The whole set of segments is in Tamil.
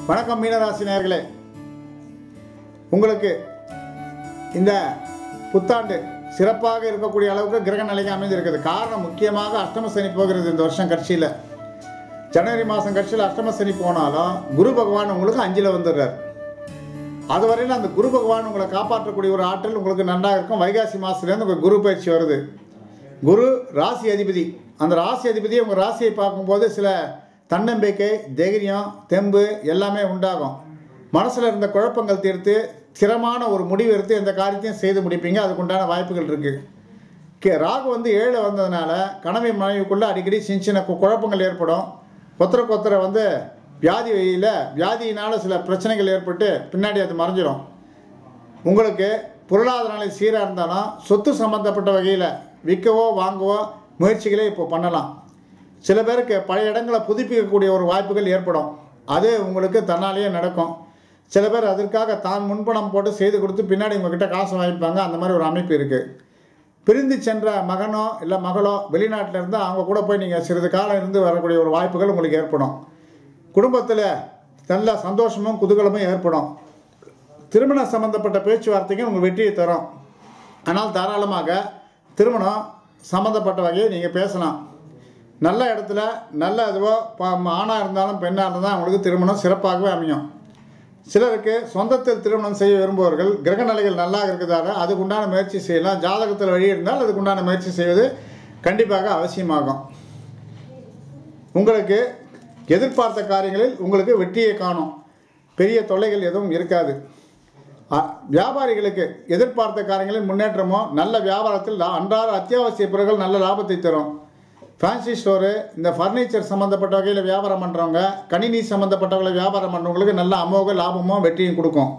வணக்கம் மீனராசி நேயர்களே, உங்களுக்கு இந்த புத்தாண்டு சிறப்பாக இருக்கக்கூடிய அளவுக்கு கிரக நிலைக்கு அமைந்திருக்குது. காரணம் முக்கியமாக அஷ்டம சனி போகிறது இந்த வருஷம் கட்சியில். ஜனவரி மாதம் கட்சியில் அஷ்டம சனி போனாலும் குரு பகவான் உங்களுக்கு 5ல் வந்துடுறார். அதுவரையில் அந்த குரு பகவான் உங்களை காப்பாற்றக்கூடிய ஒரு ஆற்றல் உங்களுக்கு நன்றாக இருக்கும். வைகாசி மாதத்துலேருந்து உங்கள் குரு பயிற்சி வருது. குரு ராசி அதிபதி. அந்த ராசி அதிபதியை உங்கள் ராசியை பார்க்கும்போது சில தன்னம்பிக்கை, தைரியம், தெம்பு எல்லாமே உண்டாகும். மனசில் இருந்த குழப்பங்கள் தீர்த்து ஸ்திரமான ஒரு முடிவு எடுத்து எந்த காரியத்தையும் செய்து முடிப்பீங்க. அதுக்குண்டான வாய்ப்புகள் இருக்குது. ராகு 7 வந்ததுனால கணவன் மனைவிக்குள்ளே அடிக்கடி சின்ன குழப்பங்கள் ஏற்படும். கொத்தரை வியாதியினால் சில பிரச்சனைகள் ஏற்பட்டு பின்னாடி அது மறைஞ்சிடும். உங்களுக்கு பொருளாதார நிலை சீராக இருந்தாலும் சொத்து சம்மந்தப்பட்ட வகையில் விற்கவோ வாங்கவோ முயற்சிகளே இப்போ பண்ணலாம். சில பேருக்கு பழைய இடங்களை புதுப்பிக்கக்கூடிய ஒரு வாய்ப்புகள் ஏற்படும். அது உங்களுக்கு தன்னாலேயே நடக்கும். சில பேர் அதற்காக தான் முன்பணம் போட்டு செய்து கொடுத்து பின்னாடி உங்ககிட்ட காசு வாங்கிப்பாங்க. அந்த மாதிரி ஒரு அமைப்பு இருக்குது. பிரிந்து சென்ற மகனோ இல்லை மகளோ வெளிநாட்டில் இருந்தால் அவங்க கூட போய் நீங்கள் சிறிது காலம் இருந்து வரக்கூடிய ஒரு வாய்ப்புகள் உங்களுக்கு ஏற்படும். குடும்பத்தில் நல்ல சந்தோஷமும் குதூகலமும் ஏற்படும். திருமணம் சம்பந்தப்பட்ட பேச்சுவார்த்தைக்கும் உங்கள் வெற்றியை தரும். ஆனால் தாராளமாக திருமணம் சம்மந்தப்பட்ட வகையை நீங்கள் பேசலாம். நல்ல இடத்துல நல்ல இதுவோ ஆணாக இருந்தாலும் பெண்ணாக இருந்தாலும் அவங்களுக்கு திருமணம் சிறப்பாகவே அமையும். சிலருக்கு சொந்தத்தில் திருமணம் செய்ய விரும்புபவர்கள் கிரக நிலைகள் நல்லா இருக்கிறதால அதுக்குண்டான முயற்சி செய்யலாம். ஜாதகத்தில் வழி இருந்தால் அதுக்குண்டான முயற்சி செய்வது கண்டிப்பாக அவசியமாகும். உங்களுக்கு எதிர்பார்த்த காரியங்களில் உங்களுக்கு வெற்றியை காணும். பெரிய தொல்லைகள் எதுவும் இருக்காது. வியாபாரிகளுக்கு எதிர்பார்த்த காரியங்களில் முன்னேற்றமோ நல்ல வியாபாரத்தில் அன்றாட அத்தியாவசிய பொருட்கள் நல்ல லாபத்தை தரும். ஃபேன்சி ஸ்டோரு, இந்த ஃபர்னிச்சர் சம்மந்தப்பட்ட வகையில் வியாபாரம் பண்ணுறவங்க, கணினி சம்மந்தப்பட்டவங்களை வியாபாரம் பண்ணுறவங்களுக்கு நல்ல அமோக லாபமும் வெற்றியும் கொடுக்கும்.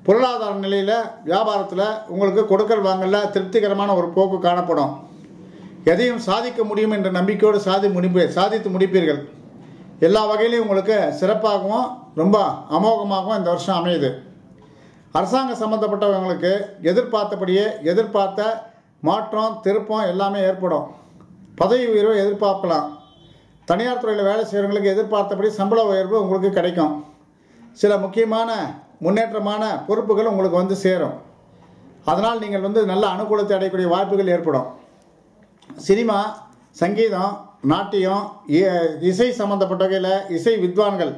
பொருளாதார நிலையில் வியாபாரத்தில் உங்களுக்கு கொடுக்கல் வாங்கல திருப்திகரமான ஒரு போக்கு காணப்படும். எதையும் சாதிக்க முடியும் என்ற நம்பிக்கையோடு சாதித்து முடிப்பீர்கள். எல்லா வகையிலையும் உங்களுக்கு சிறப்பாகவும் ரொம்ப அமோகமாகவும் இந்த வருஷம் அமையுது. அரசாங்க சம்மந்தப்பட்டவங்களுக்கு எதிர்பார்த்தபடியே எதிர்பார்த்த மாற்றம் திருப்பம் எல்லாமே ஏற்படும். பதவி உயர்வை எதிர்பார்க்கலாம். தனியார் துறையில் வேலை செய்கிறவங்களுக்கு எதிர்பார்த்தபடி சம்பள உயர்வு உங்களுக்கு கிடைக்கும். சில முக்கியமான முன்னேற்றமான பொறுப்புகள் உங்களுக்கு சேரும். அதனால் நீங்கள் நல்ல அனுகூலத்தை அடையக்கூடிய வாய்ப்புகள் ஏற்படும். சினிமா, சங்கீதம், நாட்டியம், இசை சம்பந்தப்பட்ட வகையில் இசை வித்வான்கள்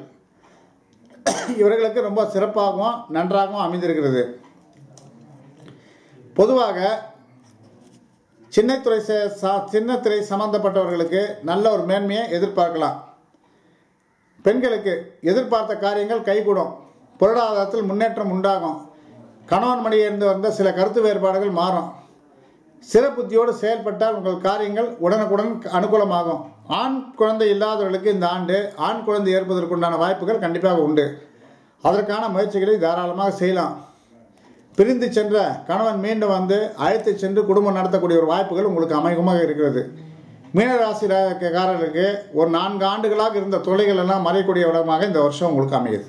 இவர்களுக்கு ரொம்ப சிறப்பாகவும் நன்றாகவும் அமைந்திருக்கிறது. பொதுவாக சின்னத்திரை சம்பந்தப்பட்டவர்களுக்கு நல்ல ஒரு மேன்மையை எதிர்பார்க்கலாம். பெண்களுக்கு எதிர்பார்த்த காரியங்கள் கைகூடும். பொருளாதாரத்தில் முன்னேற்றம் உண்டாகும். கணவன் மனைவியிலிருந்து வந்த சில கருத்து வேறுபாடுகள் மாறும். சிறப்புத்தியோடு செயல்பட்டால் உங்கள் காரியங்கள் உடனுக்குடன் அனுகூலமாகும். ஆண் குழந்தை இல்லாதவர்களுக்கு இந்த ஆண்டு ஆண் குழந்தை ஏற்பதற்குண்டான வாய்ப்புகள் கண்டிப்பாக உண்டு. அதற்கான முயற்சிகளை தாராளமாக செய்யலாம். பிரிந்து சென்ற கணவன் மீண்டும் அழைத்து சென்று குடும்பம் நடத்தக்கூடிய ஒரு வாய்ப்புகள் உங்களுக்கு அமோகமாக இருக்கிறது. மீனராசிக்காரர்களுக்கு ஒரு 4 ஆண்டுகளாக இருந்த தொல்லைகள் எல்லாம் மறையக்கூடிய இடமாக இந்த வருஷம் உங்களுக்கு அமையுது.